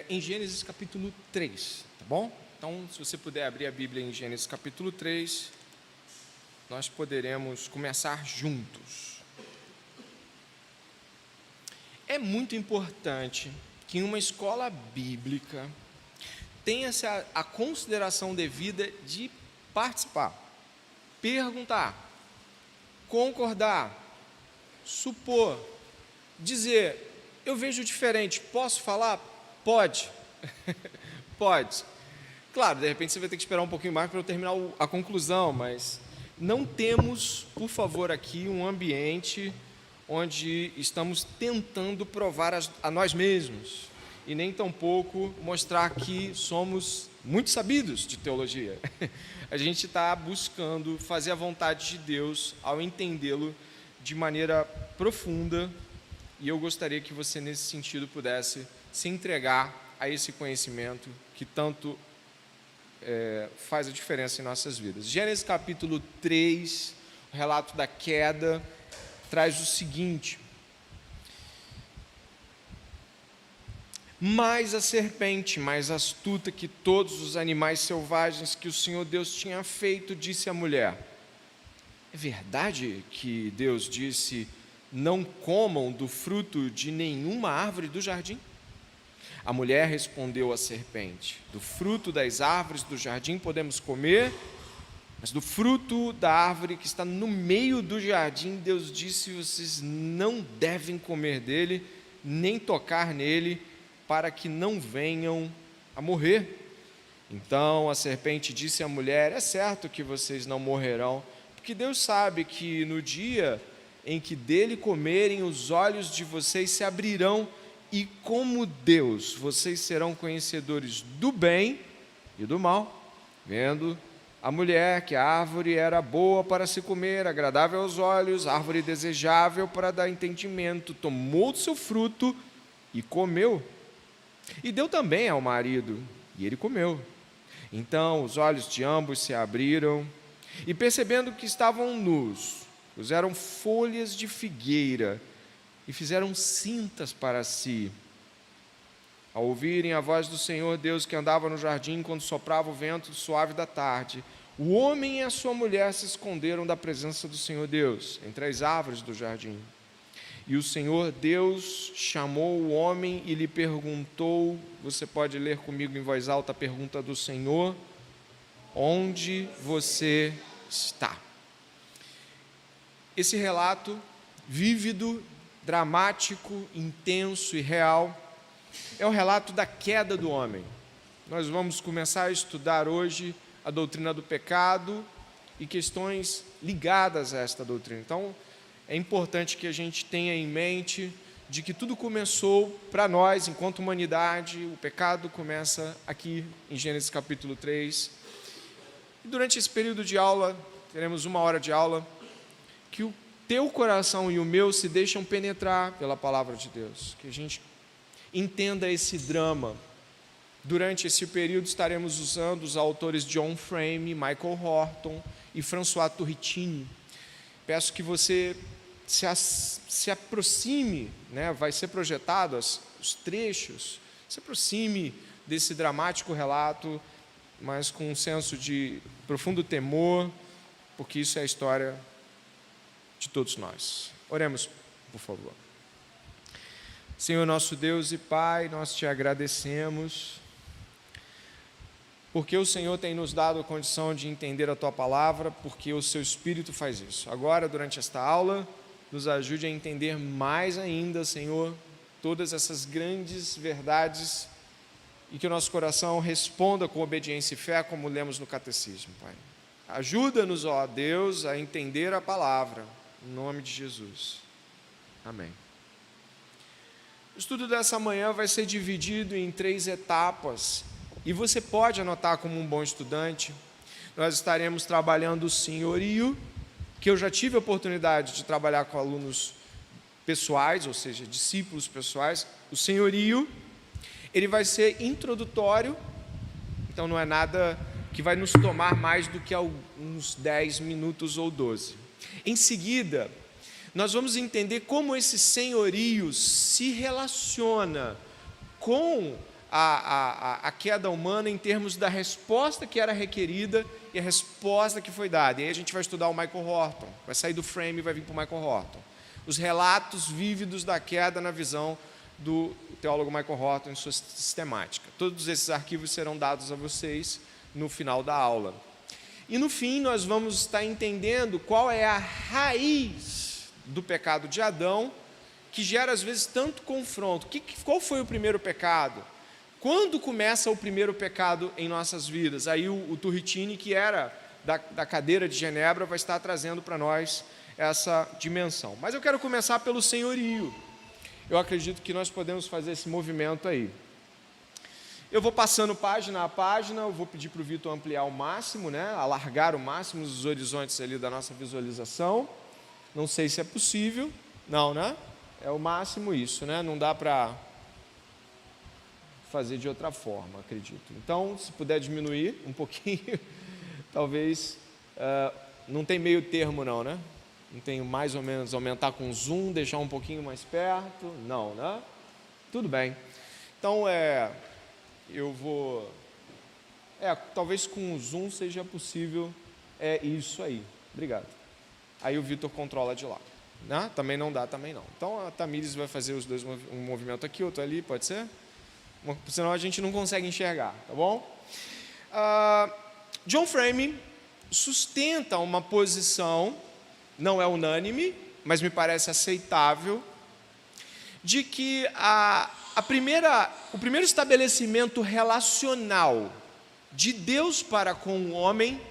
Em Gênesis capítulo 3, tá bom? Então, se você puder abrir a Bíblia em Gênesis capítulo 3, nós poderemos começar juntos. É muito importante que em uma escola bíblica tenha-se a consideração devida de participar, perguntar, concordar, supor, dizer: eu vejo diferente, posso falar? Pode. Pode. Claro, de repente você vai ter que esperar um pouquinho mais para eu terminar a conclusão, mas não temos, por favor, aqui um ambiente onde estamos tentando provar a nós mesmos e nem tampouco mostrar que somos muito sabidos de teologia. A gente está buscando fazer a vontade de Deus ao entendê-lo de maneira profunda, e eu gostaria que você, nesse sentido, pudesse se entregar a esse conhecimento que tanto faz a diferença em nossas vidas. Gênesis capítulo 3, o relato da queda, traz o seguinte: mas a serpente, mais astuta que todos os animais selvagens que o Senhor Deus tinha feito, disse à mulher: é verdade que Deus disse: não comam do fruto de nenhuma árvore do jardim? A mulher respondeu à serpente: do fruto das árvores do jardim podemos comer, mas do fruto da árvore que está no meio do jardim, Deus disse: vocês não devem comer dele, nem tocar nele, para que não venham a morrer. Então a serpente disse à mulher: é certo que vocês não morrerão, porque Deus sabe que no dia em que dele comerem, os olhos de vocês se abrirão, e como Deus, vocês serão conhecedores do bem e do mal. Vendo a mulher que a árvore era boa para se comer, agradável aos olhos, árvore desejável para dar entendimento, tomou do seu fruto e comeu. E deu também ao marido, e ele comeu. Então os olhos de ambos se abriram, e percebendo que estavam nus, puseram folhas de figueira e fizeram cintas para si. Ao ouvirem a voz do Senhor Deus que andava no jardim quando soprava o vento suave da tarde, o homem e a sua mulher se esconderam da presença do Senhor Deus entre as árvores do jardim. E o Senhor Deus chamou o homem e lhe perguntou, você pode ler comigo em voz alta a pergunta do Senhor: onde você está? Esse relato vívido, dramático, intenso e real é o relato da queda do homem. Nós vamos começar a estudar hoje a doutrina do pecado e questões ligadas a esta doutrina. Então, é importante que a gente tenha em mente de que tudo começou para nós, enquanto humanidade. O pecado começa aqui em Gênesis capítulo 3. E durante esse período de aula, teremos 1 hora de aula, que o teu coração e o meu se deixam penetrar pela palavra de Deus, que a gente entenda esse drama. Durante esse período estaremos usando os autores John Frame, Michael Horton e François Turritini. Peço que você se aproxime, vai ser projetado os trechos, se aproxime desse dramático relato, mas com um senso de profundo temor, porque isso é a história de todos nós. Oremos, por favor. Senhor nosso Deus e Pai, nós te agradecemos, porque o Senhor tem nos dado a condição de entender a Tua Palavra, porque o Seu Espírito faz isso. Agora, durante esta aula, nos ajude a entender mais ainda, Senhor, todas essas grandes verdades, e que o nosso coração responda com obediência e fé, como lemos no Catecismo, Pai. Ajuda-nos, ó Deus, a entender a Palavra, em nome de Jesus. Amém. O estudo dessa manhã vai ser dividido em 3 etapas, e você pode anotar como um bom estudante. Nós estaremos trabalhando o senhorio, que eu já tive a oportunidade de trabalhar com alunos pessoais, ou seja, discípulos pessoais. O senhorio, ele vai ser introdutório, então não é nada que vai nos tomar mais do que uns 10 minutos ou 12. Em seguida, nós vamos entender como esse senhorio se relaciona com a queda humana em termos da resposta que era requerida e a resposta que foi dada. E aí a gente vai estudar o Michael Horton, vai sair do frame e vai vir para o Michael Horton. Os relatos vívidos da queda na visão do teólogo Michael Horton em sua sistemática. Todos esses arquivos serão dados a vocês no final da aula. E no fim nós vamos estar entendendo qual é a raiz do pecado de Adão, que gera às vezes tanto confronto. Qual foi o primeiro pecado? Quando começa o primeiro pecado em nossas vidas? Aí o Turritini, que era da cadeira de Genebra, vai estar trazendo para nós essa dimensão. Mas eu quero começar pelo senhorio. Eu acredito que nós podemos fazer esse movimento aí. Eu vou passando página a página, eu vou pedir para o Vitor ampliar ao máximo, alargar o máximo os horizontes ali da nossa visualização. Não sei se é possível. Não, né? É o máximo isso, né? Não dá para fazer de outra forma, acredito. Então, se puder diminuir um pouquinho, talvez... não tem meio termo não, né? Não tem mais ou menos aumentar com zoom, deixar um pouquinho mais perto. Não, né? Tudo bem. Então, eu vou... talvez com o zoom seja possível. É isso aí. Obrigado. Aí o Vitor controla de lá. Né? Também não dá, também não. Então, a Tamires vai fazer os dois, um movimento aqui, outro ali, pode ser? Senão a gente não consegue enxergar, tá bom? John Frame sustenta uma posição, não é unânime, mas me parece aceitável, de que o primeiro estabelecimento relacional de Deus para com o homem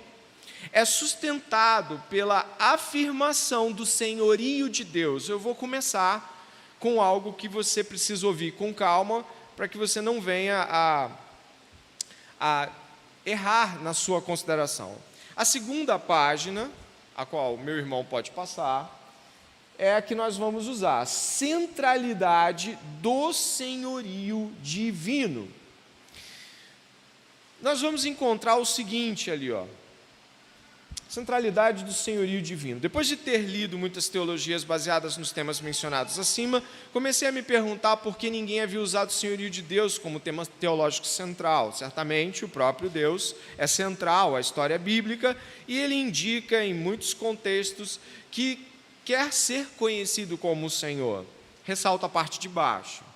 é sustentado pela afirmação do senhorio de Deus. Eu vou começar com algo que você precisa ouvir com calma, para que você não venha a errar na sua consideração. A segunda página, a qual meu irmão pode passar, é a que nós vamos usar, centralidade do senhorio divino. Nós vamos encontrar o seguinte ali, centralidade do senhorio divino. Depois de ter lido muitas teologias baseadas nos temas mencionados acima, comecei a me perguntar por que ninguém havia usado o senhorio de Deus como tema teológico central. Certamente, o próprio Deus é central à história bíblica e ele indica em muitos contextos que quer ser conhecido como o Senhor. Ressalta a parte de baixo.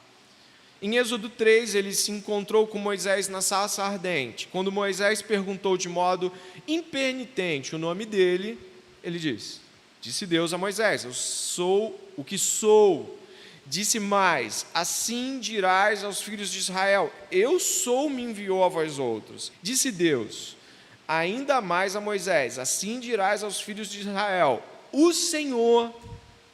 Em Êxodo 3, ele se encontrou com Moisés na sarça ardente. Quando Moisés perguntou de modo impenitente o nome dele, ele disse Deus a Moisés, eu sou o que sou. Disse mais, assim dirás aos filhos de Israel, eu sou, me enviou a vós outros. Disse Deus, ainda mais a Moisés, assim dirás aos filhos de Israel, o Senhor,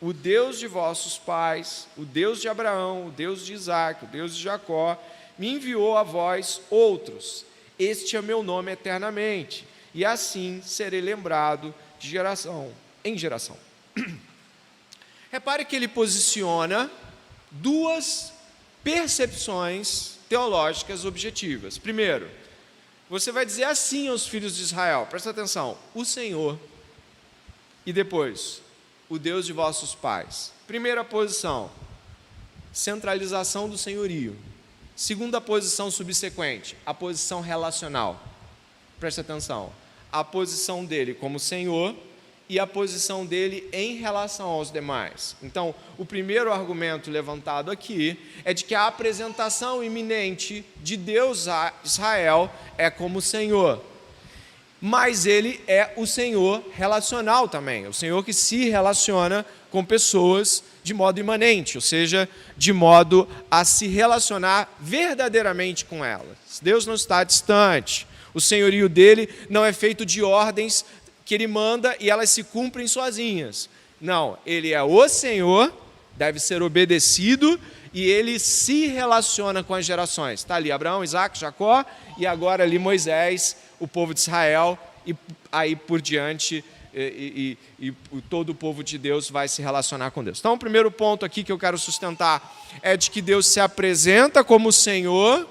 o Deus de vossos pais, o Deus de Abraão, o Deus de Isaque, o Deus de Jacó, me enviou a vós outros. Este é meu nome eternamente, e assim serei lembrado de geração em geração. Repare que ele posiciona duas percepções teológicas objetivas. Primeiro, você vai dizer assim aos filhos de Israel, presta atenção, o Senhor, e depois, o Deus de vossos pais. Primeira posição, centralização do senhorio. Segunda posição subsequente, a posição relacional. Preste atenção, a posição dele como Senhor e a posição dele em relação aos demais. Então, o primeiro argumento levantado aqui é de que a apresentação iminente de Deus a Israel é como Senhor. Mas ele é o Senhor relacional também, o Senhor que se relaciona com pessoas de modo imanente, ou seja, de modo a se relacionar verdadeiramente com elas. Deus não está distante, o senhorio dele não é feito de ordens que ele manda e elas se cumprem sozinhas. Não, ele é o Senhor, deve ser obedecido e ele se relaciona com as gerações. Está ali Abraão, Isaque, Jacó e agora ali Moisés, o povo de Israel, e aí por diante, e todo o povo de Deus vai se relacionar com Deus. Então, o primeiro ponto aqui que eu quero sustentar é de que Deus se apresenta como Senhor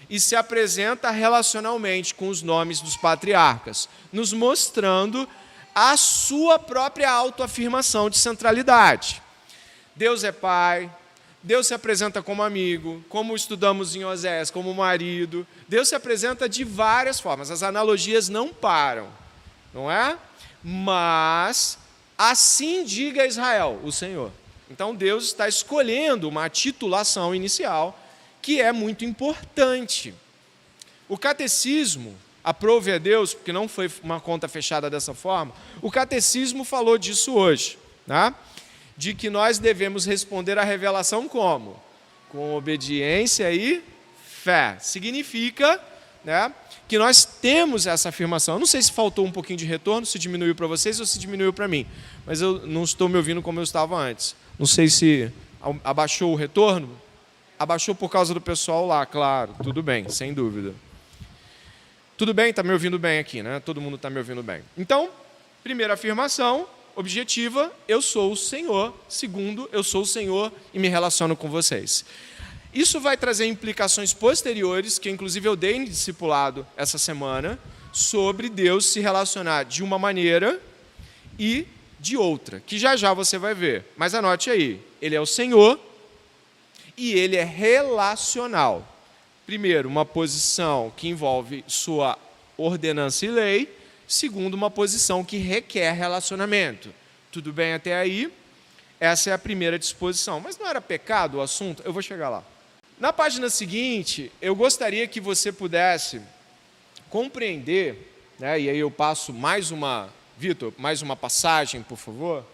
e se apresenta relacionalmente com os nomes dos patriarcas, nos mostrando a sua própria autoafirmação de centralidade. Deus é Pai, Deus se apresenta como amigo, como estudamos em Oséias, como marido. Deus se apresenta de várias formas. As analogias não param, não é? Mas assim diga Israel, o Senhor. Então Deus está escolhendo uma titulação inicial que é muito importante. O catecismo, aprove a Deus, porque não foi uma conta fechada dessa forma, o catecismo falou disso hoje, né? De que nós devemos responder à revelação como? Com obediência e fé. Significa, né, que nós temos essa afirmação. Eu não sei se faltou um pouquinho de retorno, se diminuiu para vocês ou se diminuiu para mim, mas eu não estou me ouvindo como eu estava antes. Não sei se abaixou o retorno. Abaixou por causa do pessoal lá, claro. Tudo bem, sem dúvida. Tudo bem? Está me ouvindo bem aqui, né? Todo mundo está me ouvindo bem. Então, primeira afirmação objetiva, eu sou o Senhor. Segundo, eu sou o Senhor e me relaciono com vocês. Isso vai trazer implicações posteriores, que inclusive eu dei em discipulado essa semana, sobre Deus se relacionar de uma maneira e de outra, que já já você vai ver. Mas anote aí, Ele é o Senhor e Ele é relacional. Primeiro, uma posição que envolve sua ordenança e lei. Segundo, uma posição que requer relacionamento. Tudo bem até aí? Essa é a primeira disposição. Mas não era pecado o assunto? Eu vou chegar lá. Na página seguinte, eu gostaria que você pudesse compreender, né, e aí eu passo mais uma, Vitor, mais uma passagem, por favor,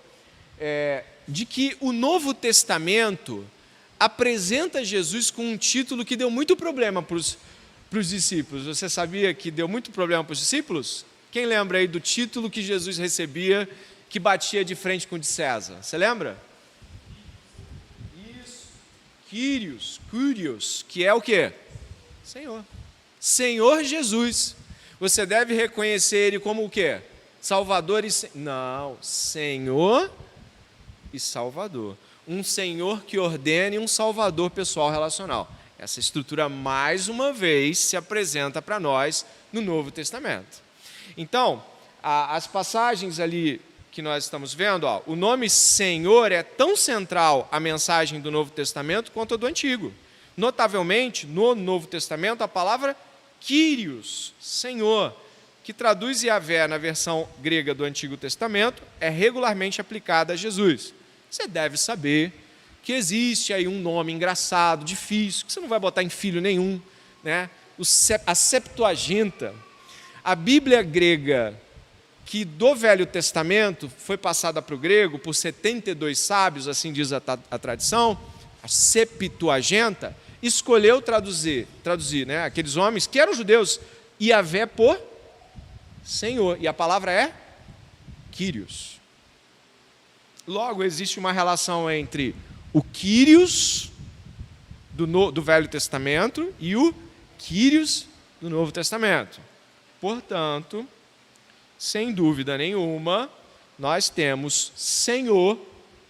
de que o Novo Testamento apresenta Jesus com um título que deu muito problema para os discípulos. Você sabia que deu muito problema para os discípulos? Quem lembra aí do título que Jesus recebia, que batia de frente com o de César? Você lembra? Isso. Kyrios, que é o quê? Senhor. Senhor Jesus. Você deve reconhecer Ele como o quê? Salvador e... Não, Senhor e Salvador. Um Senhor que ordena e um Salvador pessoal relacional. Essa estrutura, mais uma vez, se apresenta para nós no Novo Testamento. Então, as passagens ali que nós estamos vendo, ó, o nome Senhor é tão central à mensagem do Novo Testamento quanto a do Antigo. Notavelmente, no Novo Testamento, a palavra Kyrios, Senhor, que traduz Yahvé na versão grega do Antigo Testamento, é regularmente aplicada a Jesus. Você deve saber que existe aí um nome engraçado, difícil, que você não vai botar em filho nenhum, né? A Septuaginta, a Bíblia grega, que do Velho Testamento foi passada para o grego por 72 sábios, assim diz a tradição, a Septuaginta, escolheu traduzir, né, aqueles homens que eram judeus, Yahvé por Senhor, e a palavra é Kyrios. Logo, existe uma relação entre o Kyrios do Velho Testamento e o Kyrios do Novo Testamento. Portanto, sem dúvida nenhuma, nós temos Senhor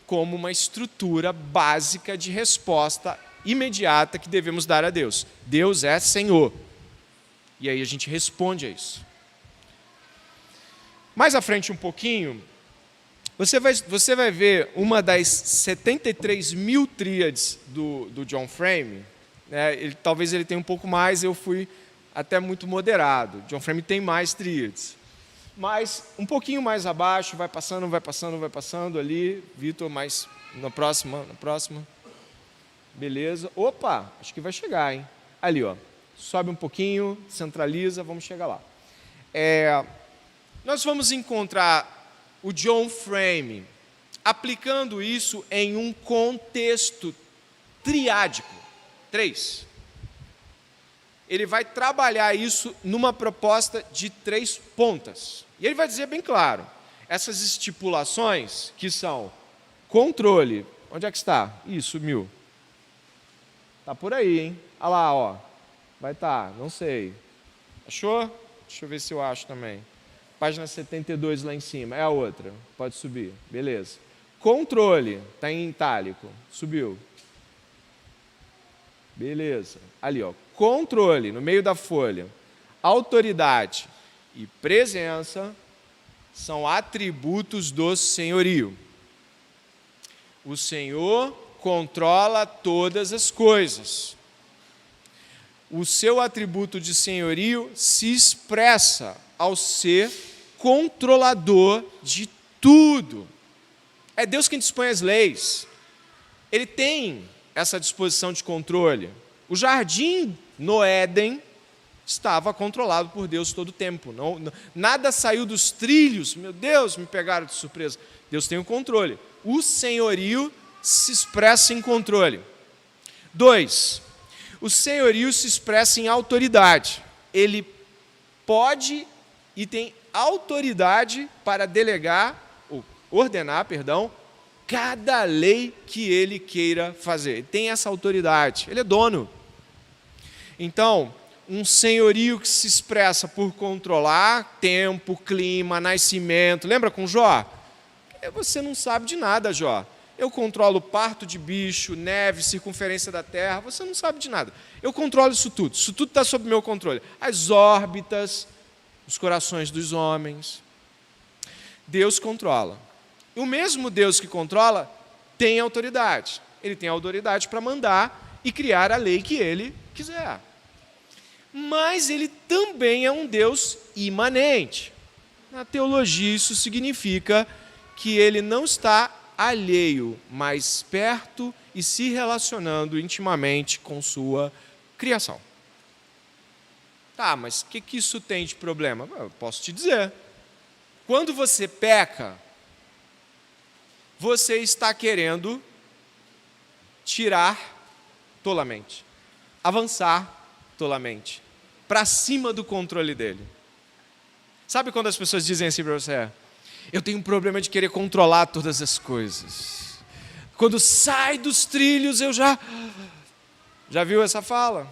como uma estrutura básica de resposta imediata que devemos dar a Deus. Deus é Senhor. E aí a gente responde a isso. Mais à frente um pouquinho, você vai ver uma das 73 mil tríades do John Frame. Né? Talvez ele tenha um pouco mais, eu fui até muito moderado. John Frame tem mais tríades. Mas um pouquinho mais abaixo, vai passando ali. Vitor, mais na próxima. Beleza. Opa, acho que vai chegar, hein? Ali, ó. Sobe um pouquinho, centraliza, vamos chegar lá. Nós vamos encontrar o John Frame aplicando isso em um contexto triádico. 3. Ele vai trabalhar isso numa proposta de 3 pontas. E ele vai dizer bem claro, essas estipulações que são controle. Onde é que está? Ih, sumiu. Está por aí, hein? Olha lá, ó. Vai estar, não sei. Achou? Deixa eu ver se eu acho também. Página 72 lá em cima. É a outra. Pode subir. Beleza. Controle. Está em itálico. Subiu. Beleza. Ali, ó. Controle, no meio da folha. Autoridade e presença são atributos do senhorio. O Senhor controla todas as coisas. O seu atributo de senhorio se expressa ao ser controlador de tudo. É Deus quem dispõe as leis. Ele tem essa disposição de controle. O jardim no Éden estava controlado por Deus todo o tempo. Nada saiu dos trilhos. Meu Deus, me pegaram de surpresa. Deus tem o controle. O senhorio se expressa em controle. 2. O senhorio se expressa em autoridade. Ele pode e tem autoridade para delegar, ou ordenar, cada lei que ele queira fazer. Ele tem essa autoridade. Ele é dono. Então, um senhorio que se expressa por controlar tempo, clima, nascimento. Lembra com Jó? Você não sabe de nada, Jó. Eu controlo o parto de bicho, neve, circunferência da Terra. Você não sabe de nada. Eu controlo isso tudo. Isso tudo está sob meu controle. As órbitas, os corações dos homens. Deus controla. O mesmo Deus que controla tem autoridade. Ele tem autoridade para mandar e criar a lei que ele quiser. Mas ele também é um Deus imanente. Na teologia, isso significa que ele não está alheio, mas perto e se relacionando intimamente com sua criação. Tá, mas o que isso tem de problema? Eu posso te dizer. Quando você peca, você está querendo tirar tolamente, avançar tolamente, para cima do controle dele. Sabe quando as pessoas dizem assim para você? Eu tenho um problema de querer controlar todas as coisas. Quando sai dos trilhos, eu já viu essa fala?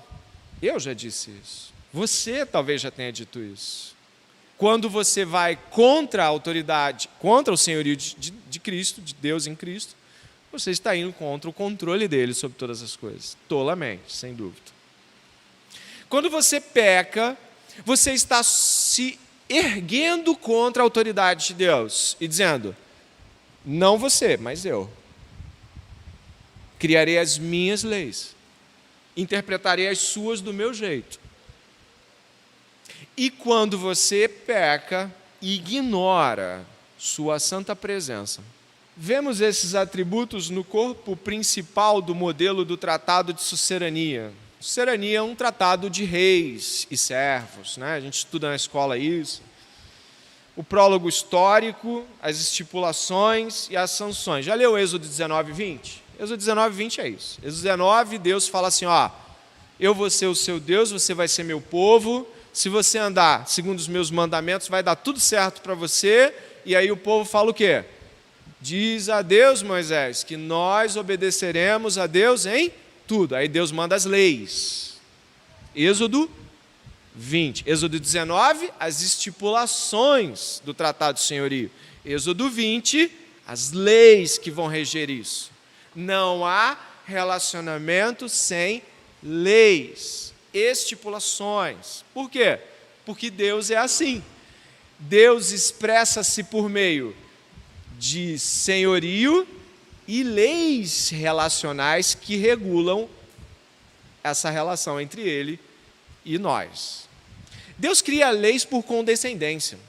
Eu já disse isso. Você talvez já tenha dito isso. Quando você vai contra a autoridade, contra o senhorio de Cristo, de Deus em Cristo, você está indo contra o controle dele sobre todas as coisas. Tolamente, sem dúvida. Quando você peca, você está se erguendo contra a autoridade de Deus e dizendo, não você, mas eu. Criarei as minhas leis. Interpretarei as suas do meu jeito. E quando você peca, ignora sua santa presença. Vemos esses atributos no corpo principal do modelo do Tratado de Sucerania. Sucerania é um tratado de reis e servos, né? A gente estuda na escola isso. O prólogo histórico, as estipulações e as sanções. Já leu Êxodo 19, 20? Êxodo 19, 20 é isso. Êxodo 19, Deus fala assim, eu vou ser o seu Deus, você vai ser meu povo. Se você andar segundo os meus mandamentos, vai dar tudo certo para você. E aí o povo fala o quê? Diz a Deus, Moisés, que nós obedeceremos a Deus em tudo. Aí Deus manda as leis. Êxodo 20. Êxodo 19, as estipulações do Tratado de Senhorio. Êxodo 20, as leis que vão reger isso. Não há relacionamento sem leis, estipulações. Por quê? Porque Deus é assim. Deus expressa-se por meio de senhorio e leis relacionais que regulam essa relação entre ele e nós. Deus cria leis por condescendência.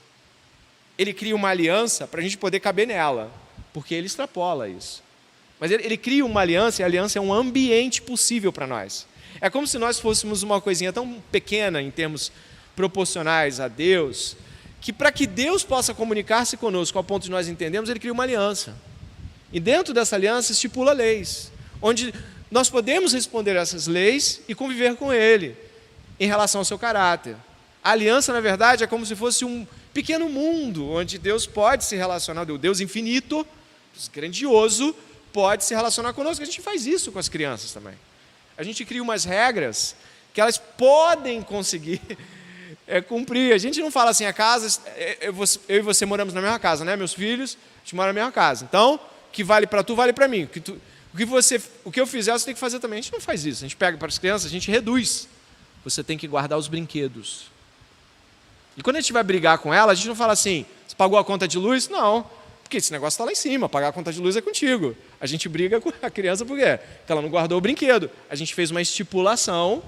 Ele cria uma aliança para a gente poder caber nela, porque ele extrapola isso. Mas ele cria uma aliança, e a aliança é um ambiente possível para nós. É como se nós fôssemos uma coisinha tão pequena em termos proporcionais a Deus, que para que Deus possa comunicar-se conosco ao ponto de nós entendermos, ele cria uma aliança. E dentro dessa aliança estipula leis, onde nós podemos responder a essas leis e conviver com ele em relação ao seu caráter. A aliança, na verdade, é como se fosse um pequeno mundo, onde Deus pode se relacionar, o Deus infinito, Deus grandioso, pode se relacionar conosco. A gente faz isso com as crianças também. A gente cria umas regras que elas podem conseguir cumprir. A gente não fala assim, a casa, eu e você moramos na mesma casa, né? Meus filhos, a gente mora na mesma casa. Então, o que vale para tu, vale para mim. O que eu fizer, você tem que fazer também. A gente não faz isso. A gente pega para as crianças, a gente reduz. Você tem que guardar os brinquedos. E quando a gente vai brigar com ela, a gente não fala assim, você pagou a conta de luz? Não. Porque esse negócio está lá em cima, pagar a conta de luz é contigo. A gente briga com a criança por quê? Porque ela não guardou o brinquedo. A gente fez uma estipulação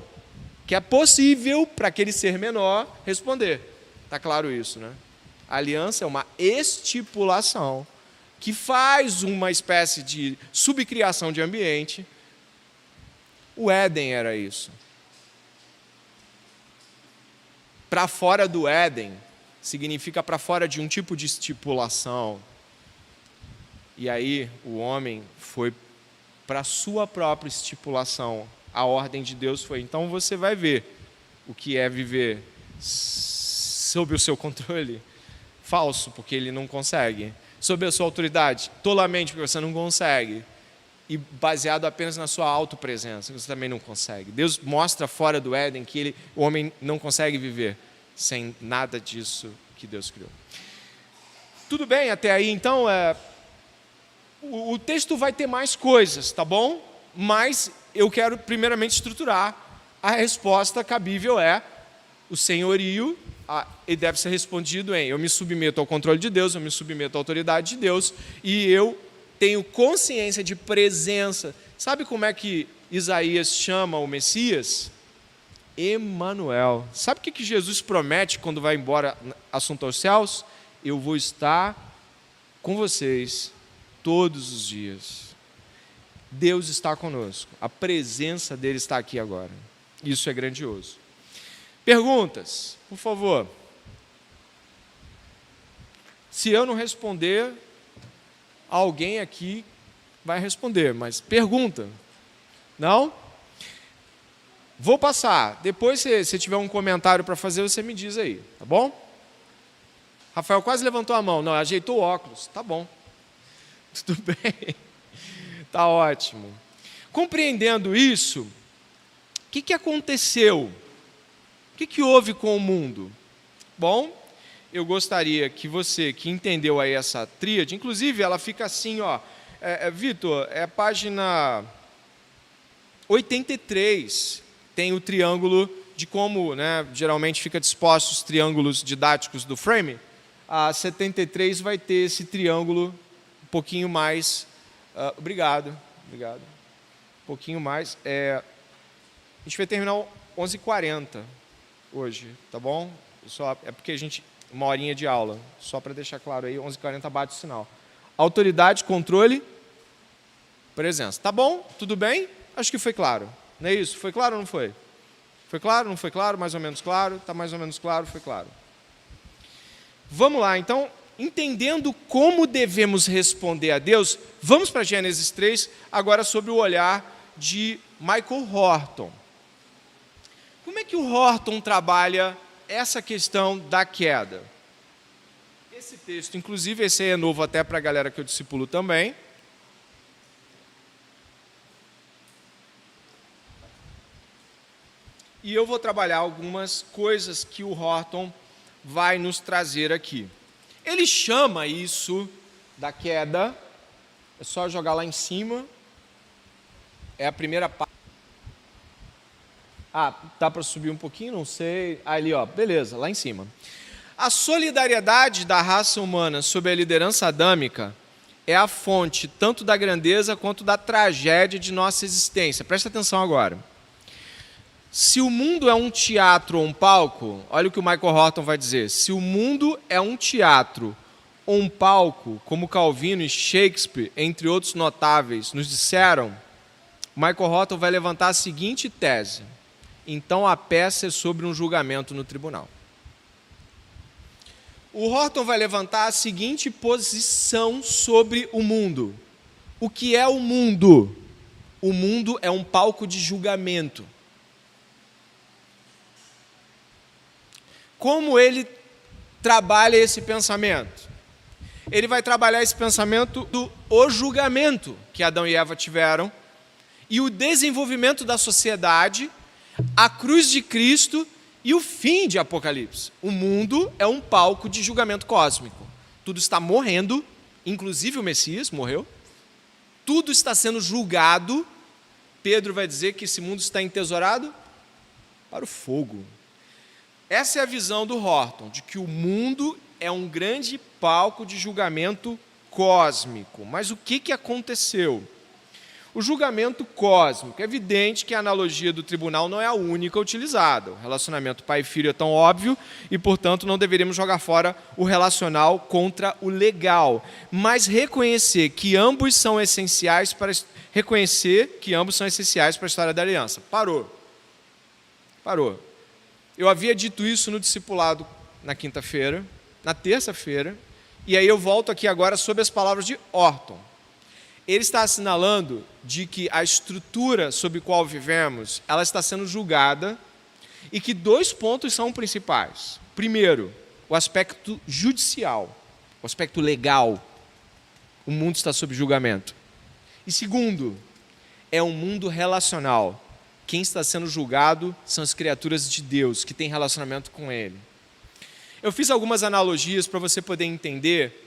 que é possível para aquele ser menor responder. Está claro isso, né? A aliança é uma estipulação que faz uma espécie de subcriação de ambiente. O Éden era isso. Para fora do Éden significa para fora de um tipo de estipulação. E aí o homem foi para a sua própria estipulação. A ordem de Deus foi: então você vai ver o que é viver sob o seu controle. Falso, porque ele não consegue. Sob a sua autoridade, tolamente, porque você não consegue. E baseado apenas na sua autopresença, você também não consegue. Deus mostra fora do Éden que o homem não consegue viver sem nada disso que Deus criou. Tudo bem até aí, então, o texto vai ter mais coisas, tá bom? Mas eu quero primeiramente estruturar. A resposta cabível é o senhorio, e deve ser respondido em: eu me submeto ao controle de Deus, eu me submeto à autoridade de Deus, e eu tenho consciência de presença. Sabe como é que Isaías chama o Messias? Emanuel. Sabe o que Jesus promete quando vai embora, assunto aos céus? Eu vou estar com vocês todos os dias. Deus está conosco. A presença dele está aqui agora. Isso é grandioso. Perguntas, por favor. Se eu não responder, alguém aqui vai responder, mas pergunta. Não? Vou passar. Depois, se tiver um comentário para fazer, você me diz aí, tá bom? Rafael quase levantou a mão. Não, ajeitou o óculos. Tá bom. Tudo bem. Tá ótimo. Compreendendo isso, o que aconteceu? O que houve com o mundo? Bom, eu gostaria que você, que entendeu aí essa tríade, inclusive ela fica assim, ó, Vitor, é a página 83, tem o triângulo de como, né, geralmente fica dispostos os triângulos didáticos do frame. A 73 vai ter esse triângulo um pouquinho mais, obrigado, um pouquinho mais, a gente vai terminar 11h40 hoje, tá bom? É porque a gente, uma horinha de aula, só para deixar claro aí, 11h40 bate o sinal. Autoridade, controle, presença. Tá bom? Tudo bem? Acho que foi claro. Não é isso? Foi claro ou não foi? Foi claro? Não foi claro? Mais ou menos claro? Está mais ou menos claro? Foi claro. Vamos lá, então, entendendo como devemos responder a Deus, vamos para Gênesis 3, agora sobre o olhar de Michael Horton. Como é que o Horton trabalha essa questão da queda? Esse texto, inclusive, esse aí é novo até para a galera que eu discipulo também. E eu vou trabalhar algumas coisas que o Horton vai nos trazer aqui. Ele chama isso da queda, é só jogar lá em cima, é a primeira parte. Dá para subir um pouquinho? Não sei. Ali, ó, beleza, lá em cima. A solidariedade da raça humana sob a liderança adâmica é a fonte tanto da grandeza quanto da tragédia de nossa existência. Presta atenção agora. Se o mundo é um teatro ou um palco, olha o que o Michael Horton vai dizer. Se o mundo é um teatro ou um palco, como Calvino e Shakespeare, entre outros notáveis, nos disseram, Michael Horton vai levantar a seguinte tese: então a peça é sobre um julgamento no tribunal. O Horton vai levantar a seguinte posição sobre o mundo. O que é o mundo? O mundo é um palco de julgamento. Como ele trabalha esse pensamento? Ele vai trabalhar esse pensamento do julgamento que Adão e Eva tiveram e o desenvolvimento da sociedade, a cruz de Cristo e o fim de Apocalipse. O mundo é um palco de julgamento cósmico. Tudo está morrendo, inclusive o Messias morreu. Tudo está sendo julgado. Pedro vai dizer que esse mundo está entesourado para o fogo. Essa é a visão do Horton, de que o mundo é um grande palco de julgamento cósmico. Mas o que aconteceu? O julgamento cósmico. É evidente que a analogia do tribunal não é a única utilizada. O relacionamento pai e filho é tão óbvio e, portanto, não deveríamos jogar fora o relacional contra o legal. Mas reconhecer que ambos são essenciais para a história da aliança. Parou. Eu havia dito isso no discipulado na quinta-feira, na terça-feira, e aí eu volto aqui agora sobre as palavras de Orton. Ele está assinalando de que a estrutura sob a qual vivemos, ela está sendo julgada e que 2 pontos são principais. Primeiro, o aspecto judicial, o aspecto legal. O mundo está sob julgamento. E segundo, é um mundo relacional. Quem está sendo julgado são as criaturas de Deus, que têm relacionamento com Ele. Eu fiz algumas analogias para você poder entender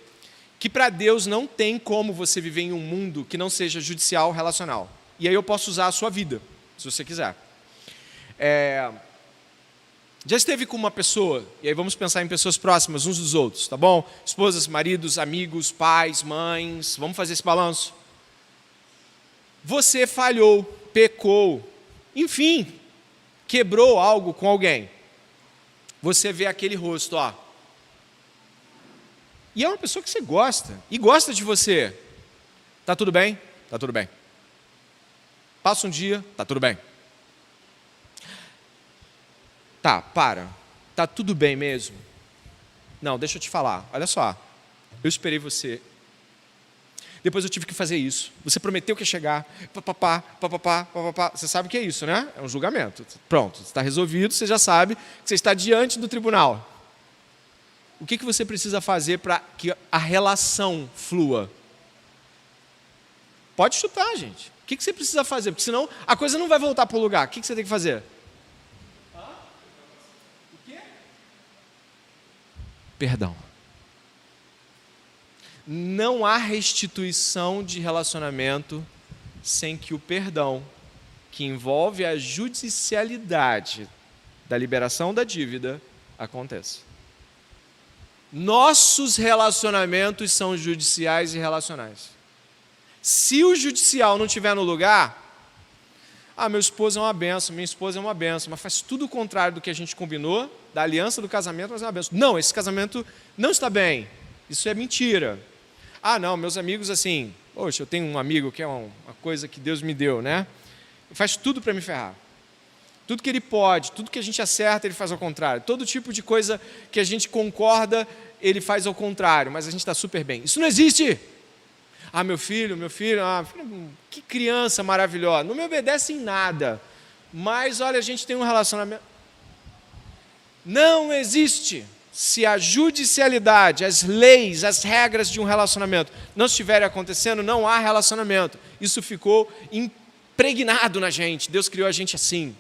que para Deus não tem como você viver em um mundo que não seja judicial ou relacional. E aí eu posso usar a sua vida, se você quiser. Já esteve com uma pessoa, e aí vamos pensar em pessoas próximas uns dos outros, tá bom? Esposas, maridos, amigos, pais, mães, vamos fazer esse balanço. Você falhou, pecou, enfim, quebrou algo com alguém. Você vê aquele rosto, ó. E é uma pessoa que você gosta, e gosta de você. Tá tudo bem? Tá tudo bem. Passa um dia, tá tudo bem. Tá, para. Tá tudo bem mesmo? Não, deixa eu te falar. Olha só. Eu esperei você. Depois eu tive que fazer isso. Você prometeu que ia chegar. Papapá. Você sabe o que é isso, né? É um julgamento. Pronto, está resolvido, você já sabe que você está diante do tribunal. O que você precisa fazer para que a relação flua? Pode chutar, gente. O que você precisa fazer? Porque senão a coisa não vai voltar para o lugar. O que você tem que fazer? O quê? Perdão. Não há restituição de relacionamento sem que o perdão, que envolve a judicialidade da liberação da dívida, aconteça. Nossos relacionamentos são judiciais e relacionais. Se o judicial não estiver no lugar, meu esposo é uma benção, minha esposa é uma benção, mas faz tudo o contrário do que a gente combinou, da aliança do casamento, mas é uma benção. Não, esse casamento não está bem, isso é mentira. Não, meus amigos assim, poxa, eu tenho um amigo que é uma coisa que Deus me deu, né? Faz tudo para me ferrar. Tudo que ele pode, tudo que a gente acerta, ele faz ao contrário. Todo tipo de coisa que a gente concorda, ele faz ao contrário, mas a gente está super bem. Isso não existe! Meu filho, que criança maravilhosa, não me obedece em nada, mas olha, a gente tem um relacionamento. Não existe! Se a judicialidade, as leis, as regras de um relacionamento não estiverem acontecendo, não há relacionamento. Isso ficou impregnado na gente, Deus criou a gente assim.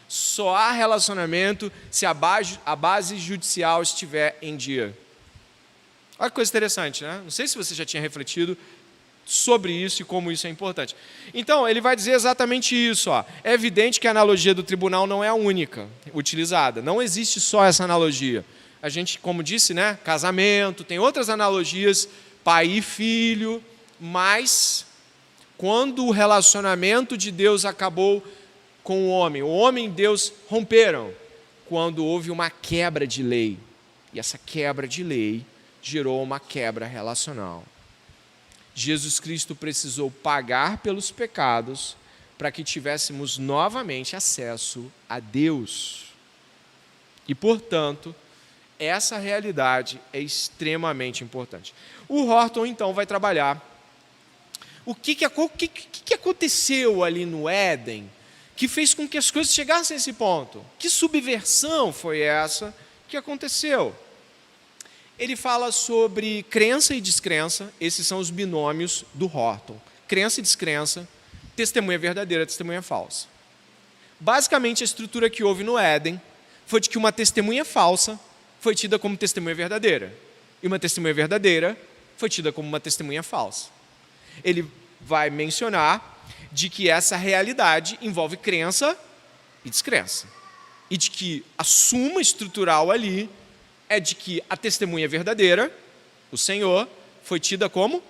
Só há relacionamento se a base judicial estiver em dia. Olha que coisa interessante, né? Não sei se você já tinha refletido sobre isso e como isso é importante. Então, ele vai dizer exatamente isso. É evidente que a analogia do tribunal não é a única utilizada. Não existe só essa analogia. A gente, como disse, né? Casamento, tem outras analogias, pai e filho, mas quando o relacionamento de Deus acabou com o homem e Deus romperam quando houve uma quebra de lei. E essa quebra de lei gerou uma quebra relacional. Jesus Cristo precisou pagar pelos pecados para que tivéssemos novamente acesso a Deus. E, portanto, essa realidade é extremamente importante. O Horton, então, vai trabalhar o que aconteceu ali no Éden que fez com que as coisas chegassem a esse ponto. Que subversão foi essa que aconteceu? Ele fala sobre crença e descrença, esses são os binômios do Horton. Crença e descrença, testemunha verdadeira, testemunha falsa. Basicamente, a estrutura que houve no Éden foi de que uma testemunha falsa foi tida como testemunha verdadeira. E uma testemunha verdadeira foi tida como uma testemunha falsa. Ele vai mencionar de que essa realidade envolve crença e descrença. E de que a suma estrutural ali é de que a testemunha verdadeira, o Senhor, foi tida como?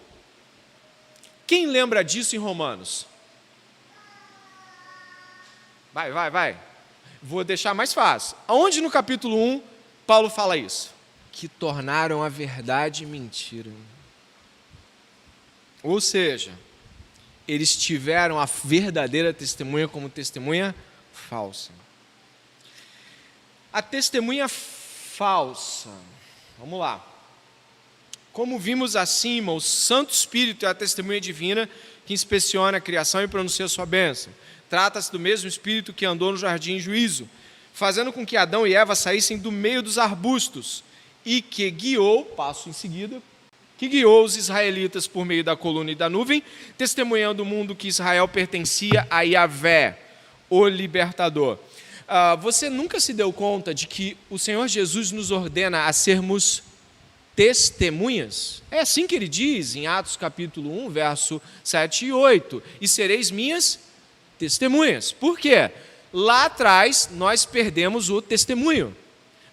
Quem lembra disso em Romanos? Vai. Vou deixar mais fácil. Aonde no capítulo 1 Paulo fala isso? Que tornaram a verdade mentira. Ou seja, eles tiveram a verdadeira testemunha como testemunha falsa. A testemunha falsa. Vamos lá. Como vimos acima, o Santo Espírito é a testemunha divina que inspeciona a criação e pronuncia sua bênção. Trata-se do mesmo Espírito que andou no jardim em juízo, fazendo com que Adão e Eva saíssem do meio dos arbustos e que guiou, passo em seguida, que guiou os israelitas por meio da coluna e da nuvem, testemunhando o mundo que Israel pertencia a Yahvé, o libertador. Você nunca se deu conta de que o Senhor Jesus nos ordena a sermos testemunhas? É assim que ele diz em Atos capítulo 1, verso 7 e 8, e sereis minhas testemunhas. Por quê? Lá atrás nós perdemos o testemunho.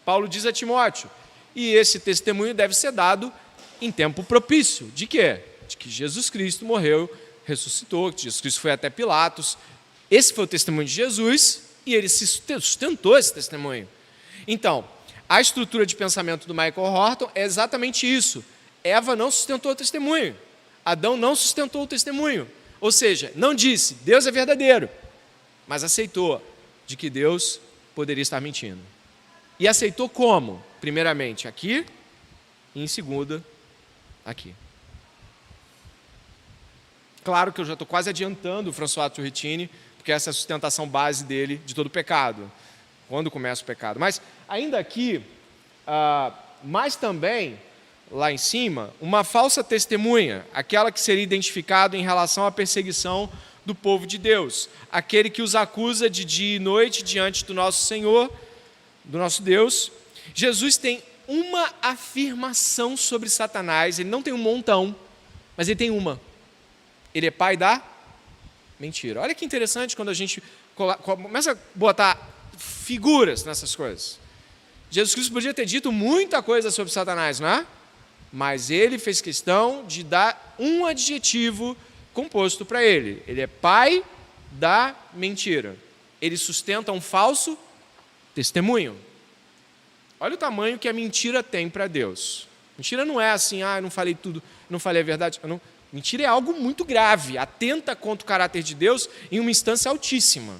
Paulo diz a Timóteo, e esse testemunho deve ser dado em tempo propício. De quê? De que Jesus Cristo morreu, ressuscitou, que Jesus Cristo foi até Pilatos. Esse foi o testemunho de Jesus e ele se sustentou esse testemunho. Então, a estrutura de pensamento do Michael Horton é exatamente isso. Eva não sustentou o testemunho. Adão não sustentou o testemunho. Ou seja, não disse, Deus é verdadeiro, mas aceitou de que Deus poderia estar mentindo. E aceitou como? Primeiramente aqui, e em segunda, aqui. Claro que eu já estou quase adiantando o François Turretini, porque essa é a sustentação base dele de todo pecado, quando começa o pecado. Mas ainda aqui, mas também, lá em cima, uma falsa testemunha, aquela que seria identificada em relação à perseguição do povo de Deus, aquele que os acusa de dia e noite diante do nosso Senhor, do nosso Deus. Jesus tem uma afirmação sobre Satanás, ele não tem um montão, mas ele tem uma. Ele é pai da mentira. Olha que interessante quando a gente começa a botar figuras nessas coisas. Jesus Cristo podia ter dito muita coisa sobre Satanás, não é? Mas ele fez questão de dar um adjetivo composto para ele. Ele é pai da mentira. Ele sustenta um falso testemunho. Olha o tamanho que a mentira tem para Deus. Mentira não é assim, eu não falei tudo, não falei a verdade. Mentira é algo muito grave, atenta contra o caráter de Deus em uma instância altíssima.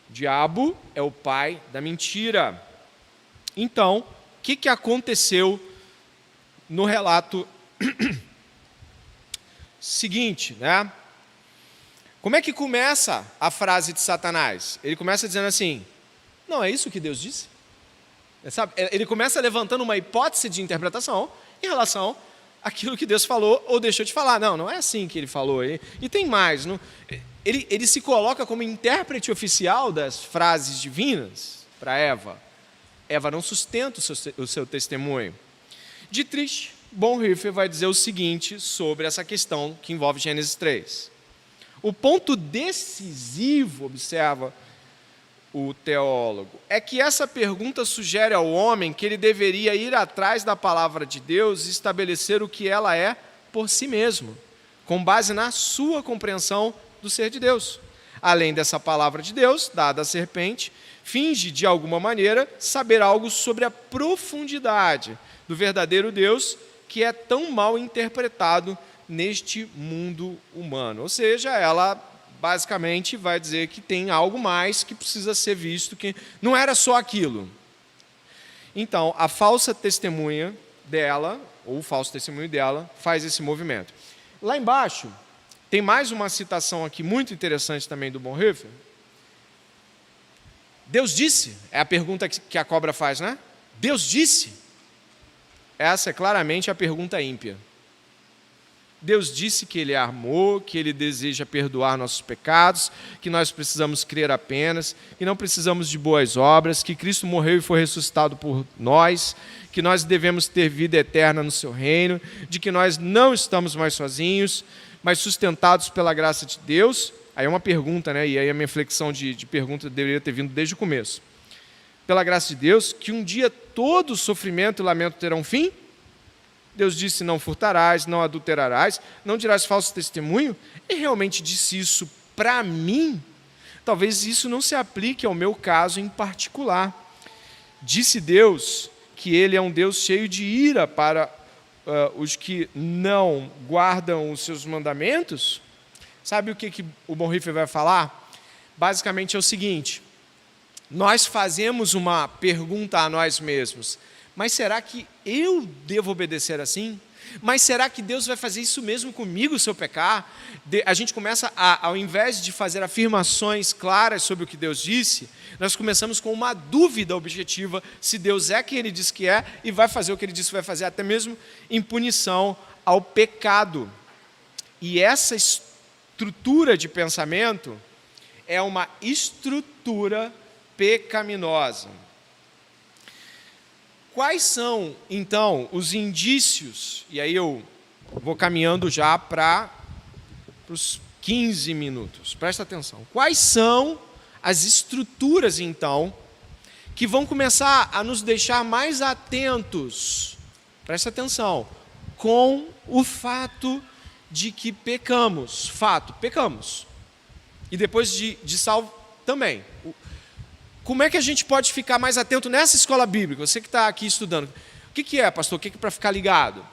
O diabo é o pai da mentira. Então, o que aconteceu no relato seguinte, né? Como é que começa a frase de Satanás? Ele começa dizendo assim, não, é isso que Deus disse? Sabe? Ele começa levantando uma hipótese de interpretação em relação àquilo que Deus falou ou deixou de falar. Não é assim que ele falou. E tem mais. Ele se coloca como intérprete oficial das frases divinas para Eva. Eva não sustenta o seu testemunho. Dietrich Bonhoeffer vai dizer o seguinte sobre essa questão que envolve Gênesis 3. O ponto decisivo, observa o teólogo, é que essa pergunta sugere ao homem que ele deveria ir atrás da palavra de Deus e estabelecer o que ela é por si mesmo, com base na sua compreensão do ser de Deus. Além dessa palavra de Deus, dada à serpente, finge, de alguma maneira, saber algo sobre a profundidade do verdadeiro Deus, que é tão mal interpretado neste mundo humano. Ou seja, ela basicamente vai dizer que tem algo mais que precisa ser visto, que não era só aquilo. Então, a falsa testemunha dela, ou o falso testemunho dela, faz esse movimento. Lá embaixo, tem mais uma citação aqui muito interessante também do Bonhoeffer. Deus disse, é a pergunta que a cobra faz, né? Deus disse. Essa é claramente a pergunta ímpia. Deus disse que Ele é amor, que Ele deseja perdoar nossos pecados, que nós precisamos crer apenas, que não precisamos de boas obras, que Cristo morreu e foi ressuscitado por nós, que nós devemos ter vida eterna no Seu reino, de que nós não estamos mais sozinhos, mas sustentados pela graça de Deus. Aí é uma pergunta, né? E aí a minha flexão de pergunta deveria ter vindo desde o começo. Pela graça de Deus, que um dia todo sofrimento e lamento terão fim? Deus disse: não furtarás, não adulterarás, não dirás falso testemunho, e realmente disse isso para mim, talvez isso não se aplique ao meu caso em particular. Disse Deus que Ele é um Deus cheio de ira para os que não guardam os seus mandamentos. Sabe o que o Bonhoeffer vai falar? Basicamente é o seguinte: nós fazemos uma pergunta a nós mesmos: mas será que eu devo obedecer assim? Mas será que Deus vai fazer isso mesmo comigo se eu pecar? A gente começa, ao invés de fazer afirmações claras sobre o que Deus disse, nós começamos com uma dúvida objetiva se Deus é quem Ele diz que é e vai fazer o que Ele disse que vai fazer, até mesmo em punição ao pecado. E essa estrutura de pensamento é uma estrutura pecaminosa. Quais são, então, os indícios? E aí eu vou caminhando já para os 15 minutos. Presta atenção. Quais são as estruturas, então, que vão começar a nos deixar mais atentos, presta atenção, com o fato de que pecamos. Fato, pecamos. E depois de salvo também. Como é que a gente pode ficar mais atento nessa escola bíblica? Você que está aqui estudando. O que é, pastor? O que é para ficar ligado?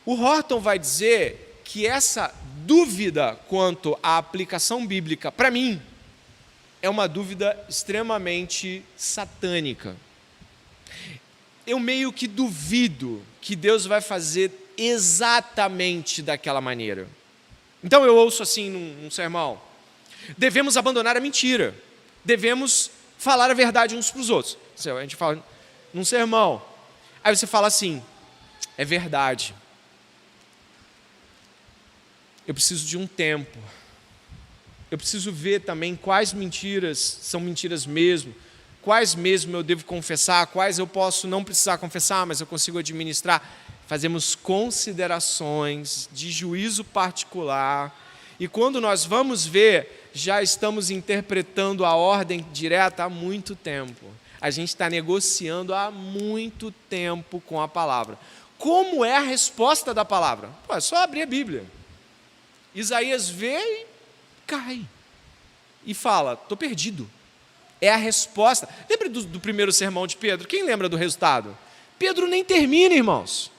O Horton vai dizer que essa dúvida quanto à aplicação bíblica, para mim, é uma dúvida extremamente satânica. Eu meio que duvido que Deus vai fazer exatamente daquela maneira. Então eu ouço assim num sermão: devemos abandonar a mentira. Devemos falar a verdade uns para os outros. A gente fala num sermão. Aí você fala assim: é verdade. Eu preciso de um tempo. Eu preciso ver também quais mentiras são mentiras mesmo. Quais mesmo eu devo confessar. Quais eu posso não precisar confessar, mas eu consigo administrar. Fazemos considerações de juízo particular. E quando nós vamos ver, já estamos interpretando a ordem direta há muito tempo. A gente está negociando há muito tempo com a palavra. Como é a resposta da palavra? É só abrir a Bíblia. Isaías vê e cai. E fala: estou perdido. É a resposta. Lembra do primeiro sermão de Pedro? Quem lembra do resultado? Pedro nem termina, irmãos.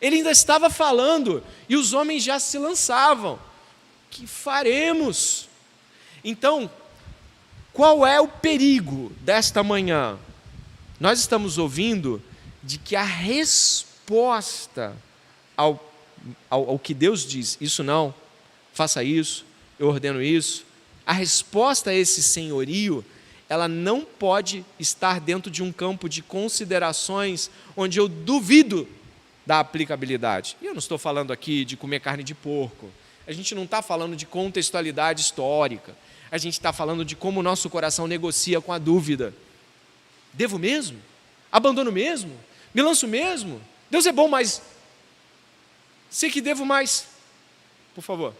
Ele ainda estava falando e os homens já se lançavam. Que faremos? Então, qual é o perigo desta manhã? Nós estamos ouvindo de que a resposta ao que Deus diz, isso não, faça isso, eu ordeno isso, a resposta a esse senhorio, ela não pode estar dentro de um campo de considerações onde eu duvido da aplicabilidade. E eu não estou falando aqui de comer carne de porco. A gente não está falando de contextualidade histórica. A gente está falando de como o nosso coração negocia com a dúvida. Devo mesmo? Abandono mesmo? Me lanço mesmo? Deus é bom, mas sei que devo mais. Por favor.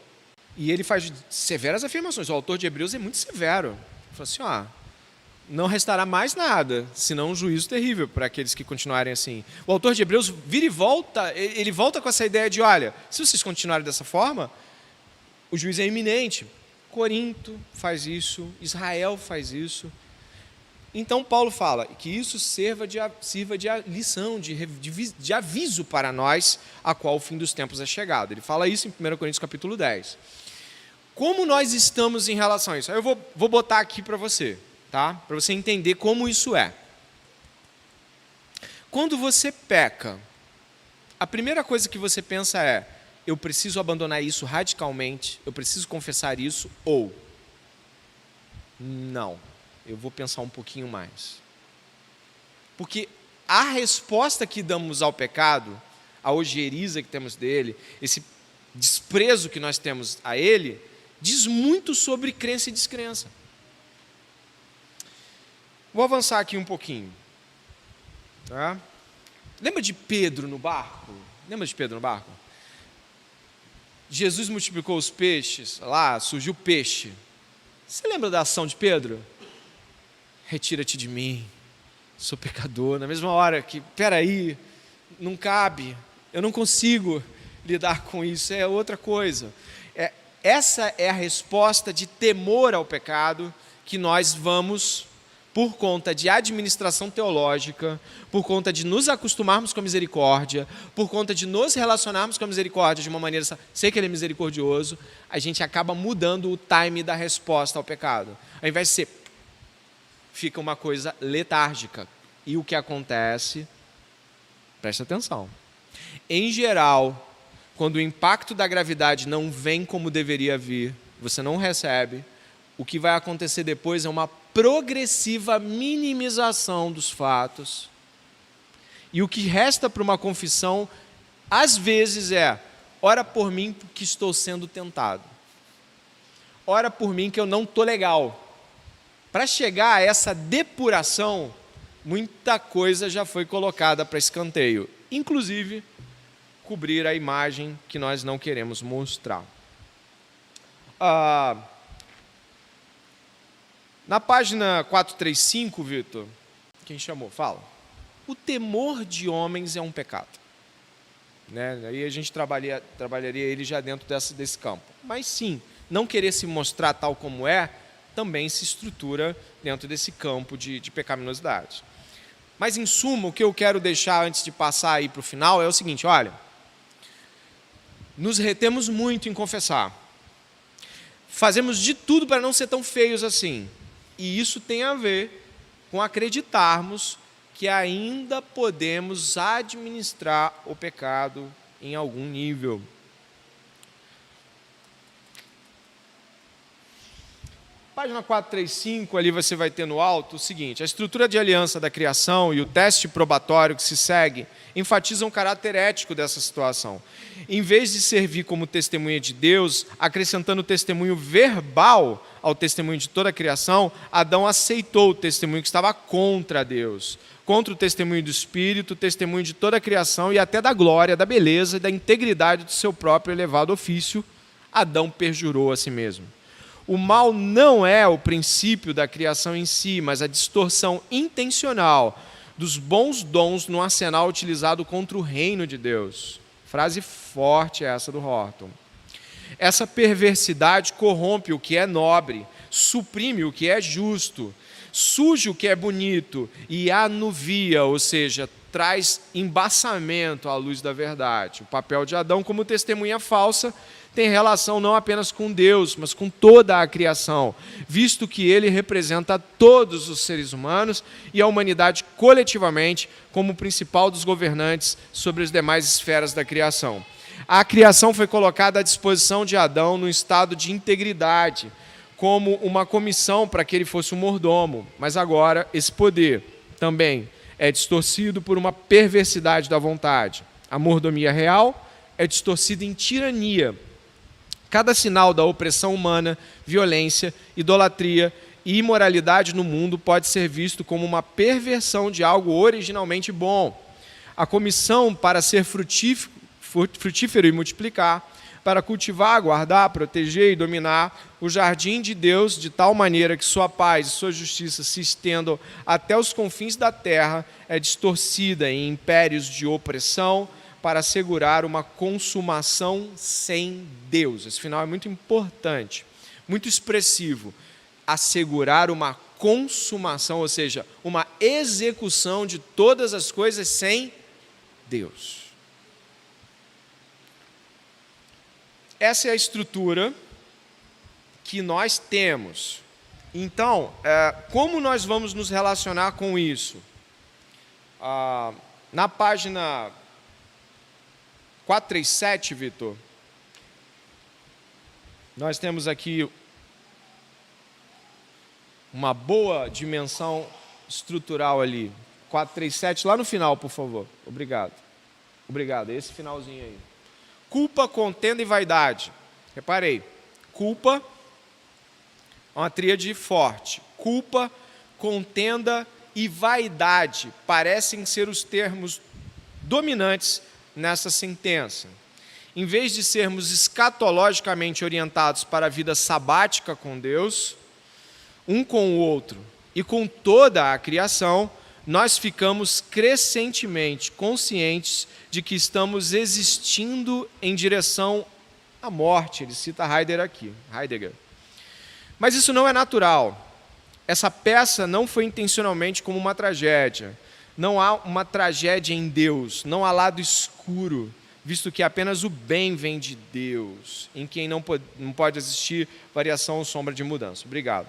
E ele faz severas afirmações. O autor de Hebreus é muito severo. Ele fala assim: não restará mais nada, senão um juízo terrível para aqueles que continuarem assim. O autor de Hebreus vira e volta, ele volta com essa ideia de: olha, se vocês continuarem dessa forma, o juízo é iminente. Corinto faz isso, Israel faz isso. Então Paulo fala que isso sirva de lição, de aviso para nós, a qual o fim dos tempos é chegado. Ele fala isso em 1 Coríntios capítulo 10. Como nós estamos em relação a isso? Eu vou botar aqui para você, tá? Para você entender como isso é. Quando você peca, a primeira coisa que você pensa é: eu preciso abandonar isso radicalmente, eu preciso confessar isso, ou não, eu vou pensar um pouquinho mais. Porque a resposta que damos ao pecado, a ojeriza que temos dele, esse desprezo que nós temos a ele, diz muito sobre crença e descrença. Vou avançar aqui um pouquinho. Tá? Lembra de Pedro no barco? Jesus multiplicou os peixes, lá surgiu peixe. Você lembra da ação de Pedro? Retira-te de mim, sou pecador. Na mesma hora que, peraí, não cabe, eu não consigo lidar com isso, é outra coisa. Essa é a resposta de temor ao pecado que nós vamos, por conta de administração teológica, por conta de nos acostumarmos com a misericórdia, por conta de nos relacionarmos com a misericórdia de uma maneira, sei que Ele é misericordioso, a gente acaba mudando o time da resposta ao pecado. Ao invés de ser, fica uma coisa letárgica. E o que acontece, presta atenção, em geral, quando o impacto da gravidade não vem como deveria vir, você não recebe, o que vai acontecer depois é uma progressiva minimização dos fatos. E o que resta para uma confissão, às vezes, ora por mim que estou sendo tentado. Ora por mim que eu não estou legal. Para chegar a essa depuração, muita coisa já foi colocada para escanteio. Inclusive, cobrir a imagem que nós não queremos mostrar. Na página 435, Vitor, quem chamou? Fala. O temor de homens é um pecado. Né? Aí a gente trabalharia ele já dentro desse campo. Mas sim, não querer se mostrar tal como também se estrutura dentro desse campo de pecaminosidade. Mas, em suma, o que eu quero deixar antes de passar aí para o final é o seguinte, olha, nos retemos muito em confessar. Fazemos de tudo para não ser tão feios assim. E isso tem a ver com acreditarmos que ainda podemos administrar o pecado em algum nível. Página 435, ali você vai ter no alto o seguinte: a estrutura de aliança da criação e o teste probatório que se segue enfatizam o caráter ético dessa situação. Em vez de servir como testemunha de Deus, acrescentando o testemunho verbal ao testemunho de toda a criação, Adão aceitou o testemunho que estava contra Deus, contra o testemunho do Espírito, o testemunho de toda a criação e até da glória, da beleza e da integridade do seu próprio elevado ofício. Adão perjurou a si mesmo. O mal não é o princípio da criação em si, mas a distorção intencional dos bons dons no arsenal utilizado contra o reino de Deus. Frase forte essa do Horton. Essa perversidade corrompe o que é nobre, suprime o que é justo, suja o que é bonito e anuvia, ou seja, traz embaçamento à luz da verdade. O papel de Adão como testemunha falsa tem relação não apenas com Deus, mas com toda a criação, visto que ele representa todos os seres humanos e a humanidade coletivamente como o principal dos governantes sobre as demais esferas da criação. A criação foi colocada à disposição de Adão no estado de integridade, como uma comissão para que ele fosse um mordomo, mas agora esse poder também é distorcido por uma perversidade da vontade. A mordomia real é distorcida em tirania. Cada sinal da opressão humana, violência, idolatria e imoralidade no mundo pode ser visto como uma perversão de algo originalmente bom. A comissão para ser frutífero e multiplicar, para cultivar, guardar, proteger e dominar o jardim de Deus de tal maneira que sua paz e sua justiça se estendam até os confins da terra, é distorcida em impérios de opressão, para assegurar uma consumação sem Deus. Esse final é muito importante, muito expressivo. Assegurar uma consumação, ou seja, uma execução de todas as coisas sem Deus. Essa é a estrutura que nós temos. Então, como nós vamos nos relacionar com isso? Na página 437, Vitor, nós temos aqui uma boa dimensão estrutural ali. 437, lá no final, por favor. Obrigado. Obrigado, esse finalzinho aí. Culpa, contenda e vaidade. Reparei, culpa é uma tríade forte. Culpa, contenda e vaidade parecem ser os termos dominantes nessa sentença. Em vez de sermos escatologicamente orientados para a vida sabática com Deus, um com o outro e com toda a criação, nós ficamos crescentemente conscientes de que estamos existindo em direção à morte. Ele cita Heidegger. Mas isso não é natural. Essa peça não foi intencionalmente como uma tragédia. Não há uma tragédia em Deus, não há lado escuro, visto que apenas o bem vem de Deus, em quem não pode existir variação ou sombra de mudança. Obrigado.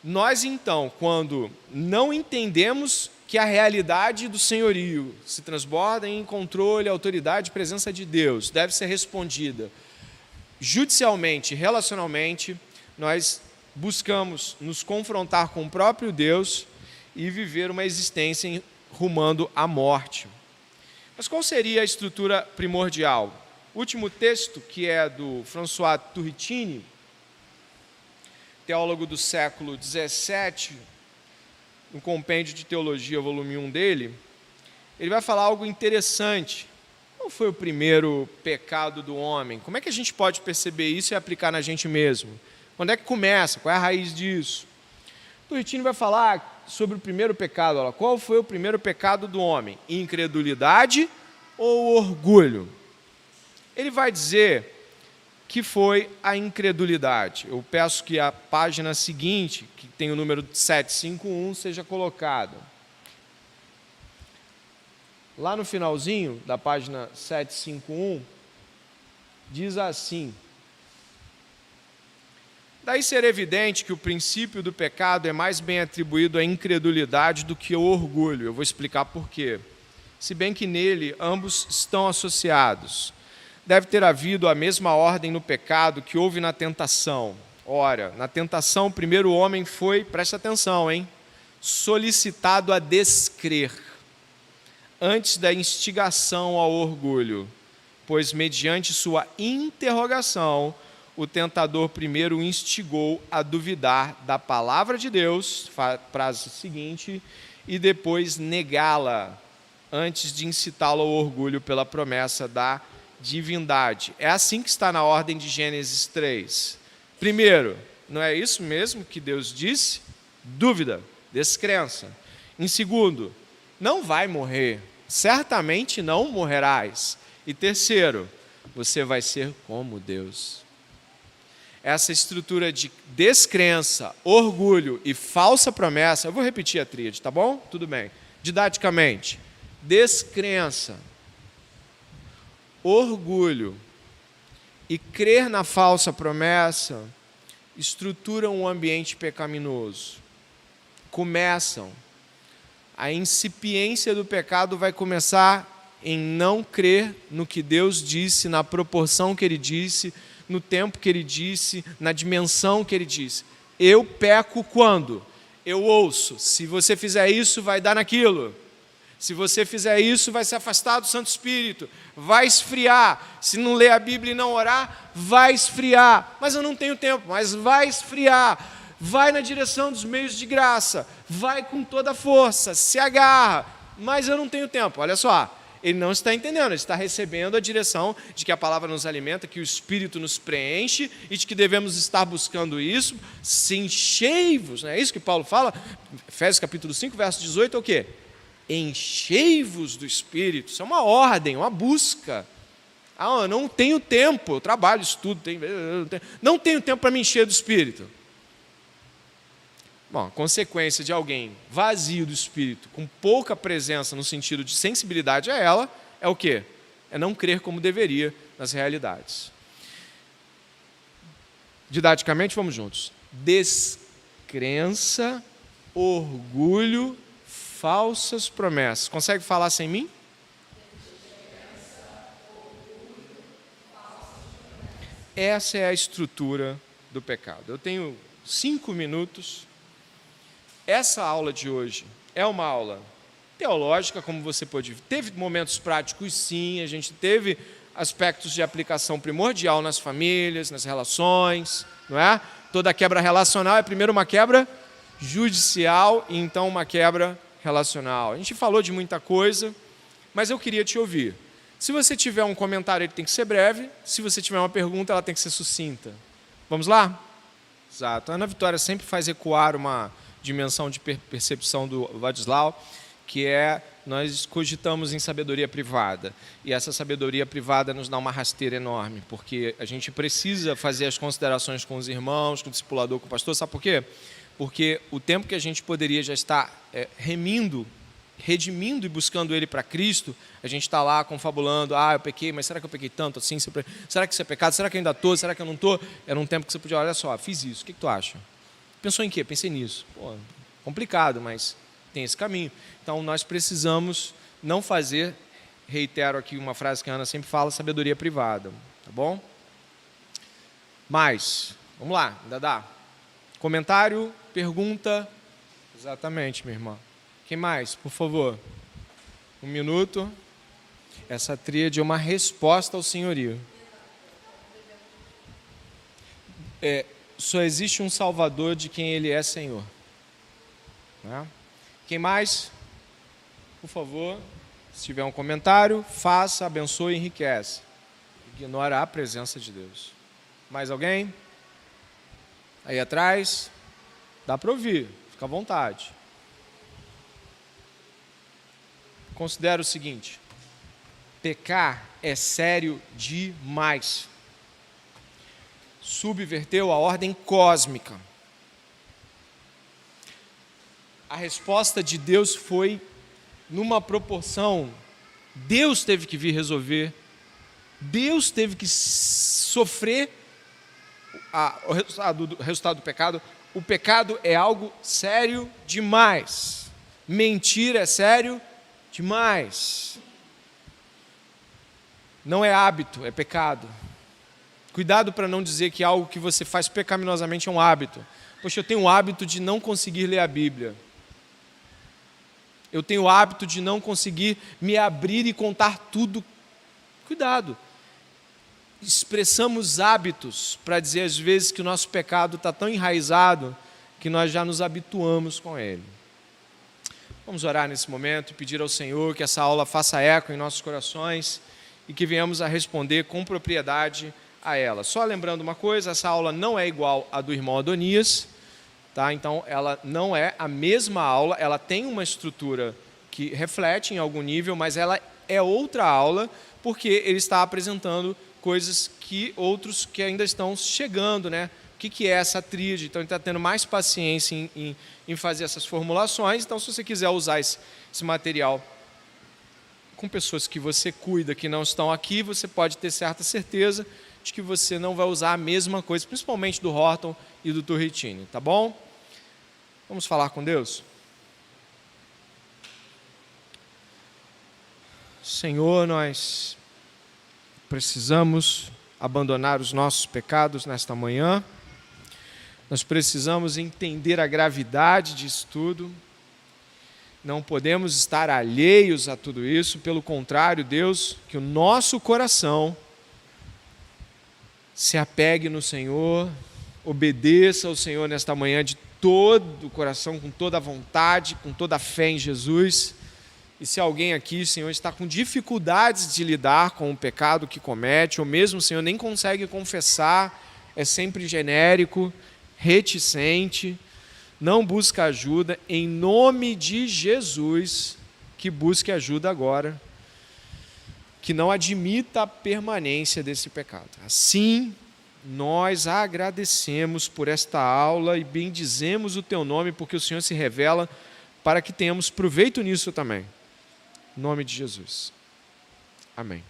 Nós, então, quando não entendemos que a realidade do senhorio se transborda em controle, autoridade e presença de Deus, deve ser respondida judicialmente, relacionalmente, nós buscamos nos confrontar com o próprio Deus e viver uma existência rumando à morte. Mas qual seria a estrutura primordial? O último texto, que é do François Turritini, teólogo do século XVII, no Compêndio de Teologia, volume 1 dele, ele vai falar algo interessante. Qual foi o primeiro pecado do homem? Como é que a gente pode perceber isso e aplicar na gente mesmo? Quando é que começa? Qual é a raiz disso? Turritini vai falar sobre o primeiro pecado. Olha, qual foi o primeiro pecado do homem? Incredulidade ou orgulho? Ele vai dizer que foi a incredulidade. Eu peço que a página seguinte, que tem o número 751, seja colocada. Lá no finalzinho da página 751, diz assim: daí ser evidente que o princípio do pecado é mais bem atribuído à incredulidade do que ao orgulho. Eu vou explicar por quê. Se bem que nele ambos estão associados. Deve ter havido a mesma ordem no pecado que houve na tentação. Ora, na tentação, o primeiro homem foi, presta atenção, solicitado a descrer, antes da instigação ao orgulho, pois mediante sua interrogação, o tentador primeiro o instigou a duvidar da palavra de Deus, frase seguinte, e depois negá-la, antes de incitá-lo ao orgulho pela promessa da divindade. É assim que está na ordem de Gênesis 3. Primeiro, não é isso mesmo que Deus disse? Dúvida, descrença. Em segundo, não vai morrer, certamente não morrerás. E terceiro, você vai ser como Deus. Essa estrutura de descrença, orgulho e falsa promessa, eu vou repetir a tríade, tá bom? Tudo bem. Didaticamente, descrença, orgulho e crer na falsa promessa estruturam um ambiente pecaminoso. Começam. A incipiência do pecado vai começar em não crer no que Deus disse, na proporção que Ele disse, no tempo que Ele disse, na dimensão que Ele disse. Eu peco quando? Eu ouço. Se você fizer isso, vai dar naquilo. Se você fizer isso, vai se afastar do Santo Espírito, vai esfriar. Se não ler a Bíblia e não orar, vai esfriar. Mas eu não tenho tempo, mas vai esfriar. Vai na direção dos meios de graça, vai com toda a força, se agarra. Mas eu não tenho tempo, olha só. Ele não está entendendo, ele está recebendo a direção de que a palavra nos alimenta, que o Espírito nos preenche e de que devemos estar buscando isso, se enchei-vos, não é isso que Paulo fala? Efésios capítulo 5, verso 18, é o quê? Enchei-vos do Espírito. Isso é uma ordem, uma busca. Eu não tenho tempo, eu trabalho, estudo, não tenho tempo para me encher do Espírito. Bom, a consequência de alguém vazio do Espírito, com pouca presença no sentido de sensibilidade a ela, é o quê? É não crer como deveria nas realidades. Didaticamente, vamos juntos. Descrença, orgulho, falsas promessas. Consegue falar sem mim? Essa é a estrutura do pecado. Eu tenho 5 minutos. Essa aula de hoje é uma aula teológica, como você pode ver. Teve momentos práticos, sim. A gente teve aspectos de aplicação primordial nas famílias, nas relações, não é? Toda quebra relacional é primeiro uma quebra judicial e então uma quebra relacional. A gente falou de muita coisa, mas eu queria te ouvir. Se você tiver um comentário, ele tem que ser breve. Se você tiver uma pergunta, ela tem que ser sucinta. Vamos lá? Exato. A Ana Vitória sempre faz ecoar uma dimensão de percepção do Vadislau, que nós cogitamos em sabedoria privada. E essa sabedoria privada nos dá uma rasteira enorme, porque a gente precisa fazer as considerações com os irmãos, com o discipulador, com o pastor. Sabe por quê? Porque o tempo que a gente poderia já estar redimindo e buscando ele para Cristo, a gente está lá confabulando, eu pequei, mas será que eu pequei tanto assim? Será que isso é pecado? Será que eu ainda estou? Será que eu não estou? Era um tempo que você podia, olha só, fiz isso, o que tu acha? Pensou em quê? Pensei nisso. Complicado, mas tem esse caminho. Então, nós precisamos não fazer, reitero aqui uma frase que a Ana sempre fala, sabedoria privada, tá bom? Mas, vamos lá, ainda dá. Comentário, pergunta? Exatamente, minha irmã. Quem mais, por favor? 1 minuto. Essa tríade é uma resposta ao senhorio. Só existe um Salvador de quem Ele é Senhor. Né? Quem mais? Por favor, se tiver um comentário, faça, abençoe e enriquece. Ignora a presença de Deus. Mais alguém? Aí atrás? Dá para ouvir, fica à vontade. Considera o seguinte: pecar é sério demais. Subverteu a ordem cósmica. A resposta de Deus foi numa proporção. Deus teve que vir resolver. Deus teve que sofrer o resultado do pecado. O pecado é algo sério demais. Mentir é sério demais. Não é hábito, é pecado. Cuidado para não dizer que algo que você faz pecaminosamente é um hábito. Poxa, eu tenho o hábito de não conseguir ler a Bíblia. Eu tenho o hábito de não conseguir me abrir e contar tudo. Cuidado. Expressamos hábitos para dizer às vezes que o nosso pecado está tão enraizado que nós já nos habituamos com ele. Vamos orar nesse momento e pedir ao Senhor que essa aula faça eco em nossos corações e que venhamos a responder com propriedade a ela. Só lembrando uma coisa, essa aula não é igual à do irmão Adonias, tá? Então ela não é a mesma aula, ela tem uma estrutura que reflete em algum nível, mas ela é outra aula porque ele está apresentando coisas que outros que ainda estão chegando, né? O que é essa tríade? Então ele está tendo mais paciência em fazer essas formulações. Então, se você quiser usar esse material com pessoas que você cuida, que não estão aqui, você pode ter certa certeza de que você não vai usar a mesma coisa, principalmente do Horton e do Turritini, tá bom? Vamos falar com Deus? Senhor, nós precisamos abandonar os nossos pecados nesta manhã. Nós precisamos entender a gravidade disso tudo. Não podemos estar alheios a tudo isso. Pelo contrário, Deus, que o nosso coração se apegue no Senhor, obedeça ao Senhor nesta manhã de todo o coração, com toda a vontade, com toda a fé em Jesus. E se alguém aqui, Senhor, está com dificuldades de lidar com o pecado que comete, ou mesmo, Senhor, nem consegue confessar, é sempre genérico, reticente, não busca ajuda, em nome de Jesus, que busque ajuda agora, que não admita a permanência desse pecado. Assim, nós agradecemos por esta aula e bendizemos o Teu nome, porque o Senhor se revela para que tenhamos proveito nisso também. Em nome de Jesus. Amém.